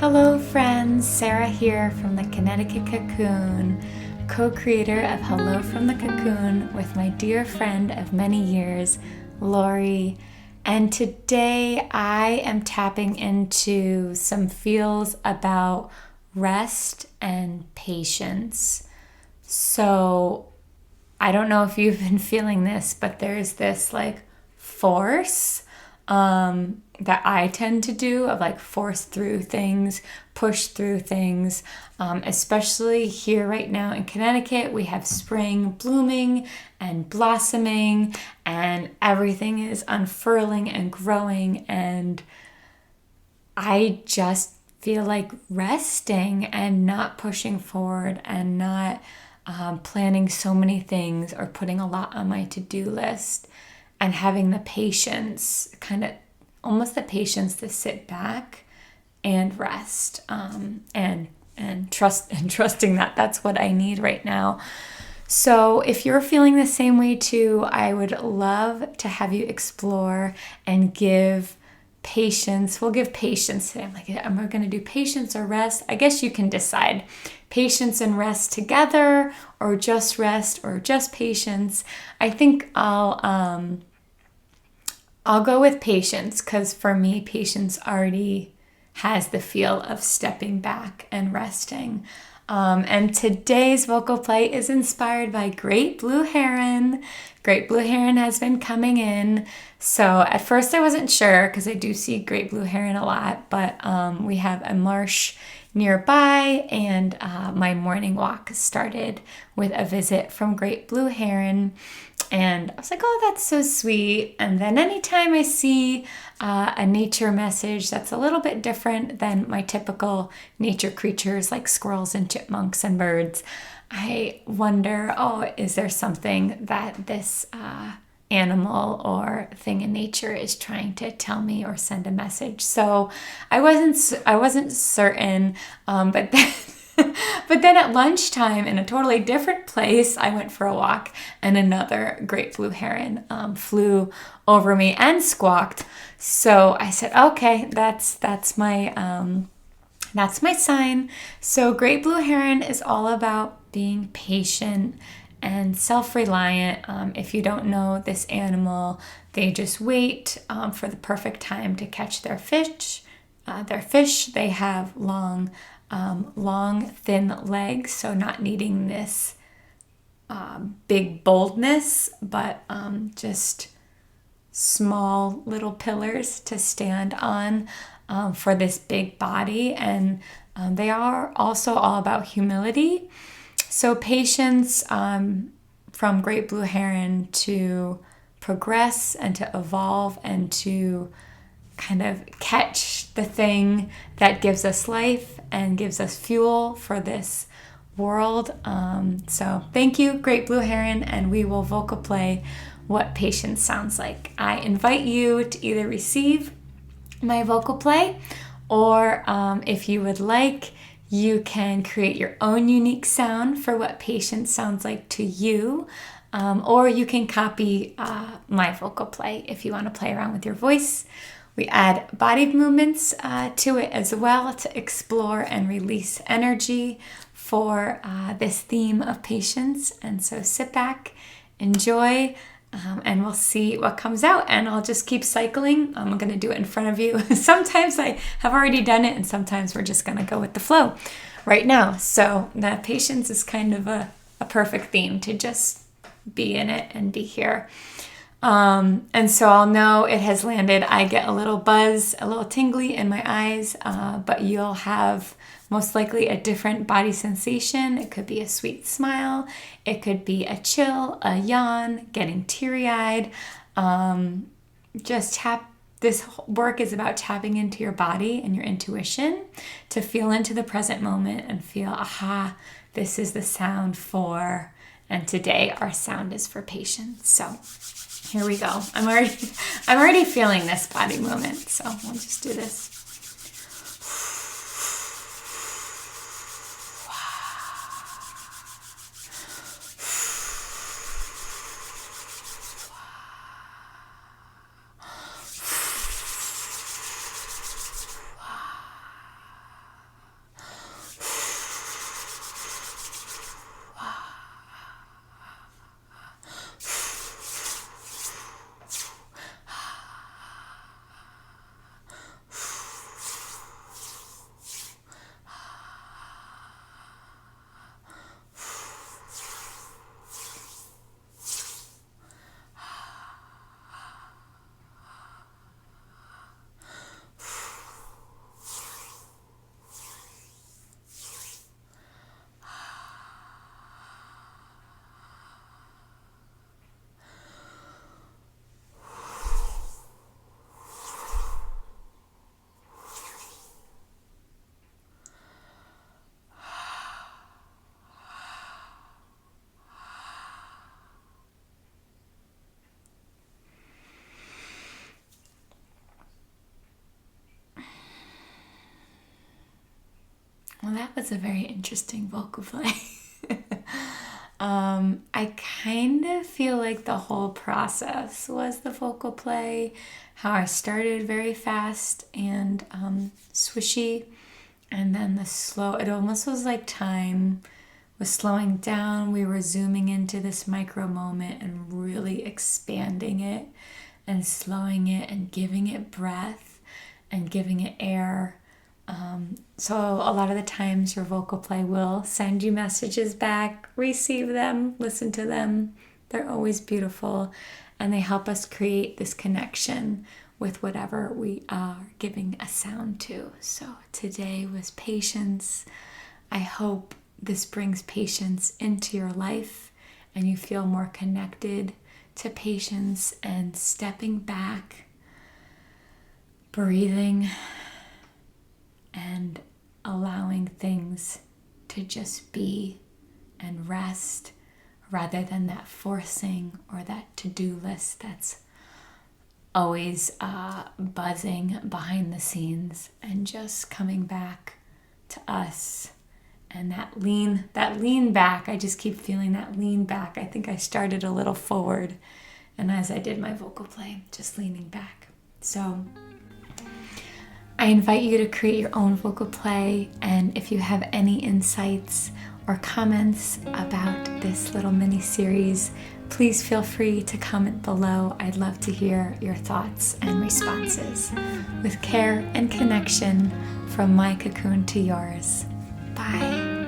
Hello friends, Sarah here from the Connecticut Cocoon, co-creator of Hello from the Cocoon with my dear friend of many years, Lori. And today I am tapping into some feels about rest and patience. So I don't know if you've been feeling this, but there's this force that I tend to do of force through things, push through things, especially here right now in Connecticut. We have spring blooming and blossoming and everything is unfurling and growing, and I just feel like resting and not pushing forward and not planning so many things or putting a lot on my to-do list, and having the patience, almost the patience to sit back and rest, and trusting that that's what I need right now. So if you're feeling the same way too, I would love to have you explore and give patience. We'll give patience today. Am I going to do patience or rest? I guess you can decide. Patience and rest together, or just rest, or just patience. I think I'll go with patience, because for me, patience already has the feel of stepping back and resting. And today's vocal play is inspired by Great Blue Heron. Great Blue Heron has been coming in. So at first I wasn't sure, because I do see Great Blue Heron a lot, but we have a marsh nearby, and my morning walk started with a visit from Great Blue Heron. And I was like, oh, that's so sweet. And then anytime I see a nature message that's a little bit different than my typical nature creatures like squirrels and chipmunks and birds, I wonder, is there something that this animal or thing in nature is trying to tell me or send a message? So I wasn't certain, but then but then at lunchtime, in a totally different place, I went for a walk, and another Great Blue Heron flew over me and squawked. So I said, okay, that's my sign. So Great Blue Heron is all about being patient and self-reliant. If you don't know this animal, they just wait for the perfect time to catch their fish. They have long, thin legs, so not needing this big boldness, but just small little pillars to stand on for this big body. And they are also all about humility. So patience from Great Blue Heron to progress and to evolve and to kind of catch the thing that gives us life and gives us fuel for this world. So thank you, Great Blue Heron, and we will vocal play what patience sounds like. I invite you to either receive my vocal play, or if you would like, you can create your own unique sound for what patience sounds like to you. Or you can copy my vocal play if you want to play around with your voice. We add body movements to it as well to explore and release energy for this theme of patience. And so sit back, enjoy, and we'll see what comes out. And I'll just keep cycling. I'm going to do it in front of you. Sometimes I have already done it, and sometimes we're just going to go with the flow right now. So that patience is kind of a perfect theme to just be in it and be here. And so I'll know it has landed. I get a little buzz, a little tingly in my eyes, but you'll have most likely a different body sensation. It could be a sweet smile. It could be a chill, a yawn, getting teary-eyed. This work is about tapping into your body and your intuition to feel into the present moment and feel, aha, this is the sound for, and today our sound is for patience. So here we go. I'm already feeling this body movement, so we'll just do this. That was a very interesting vocal play. I kind of feel like the whole process was the vocal play. How I started very fast and swishy, and then the slow, it almost was like time was slowing down. We were zooming into this micro moment and really expanding it and slowing it and giving it breath and giving it air. So a lot of the times your vocal play will send you messages back, receive them, listen to them. They're always beautiful, and they help us create this connection with whatever we are giving a sound to. So today was patience. I hope this brings patience into your life and you feel more connected to patience and stepping back, breathing, and allowing things to just be and rest rather than that forcing or that to-do list that's always buzzing behind the scenes, and just coming back to us and that lean back. I just keep feeling that lean back. I think I started a little forward, and as I did my vocal play, just leaning back. So I invite you to create your own vocal play, and if you have any insights or comments about this little mini series, please feel free to comment below. I'd love to hear your thoughts and responses. With care and connection, from my cocoon to yours. Bye.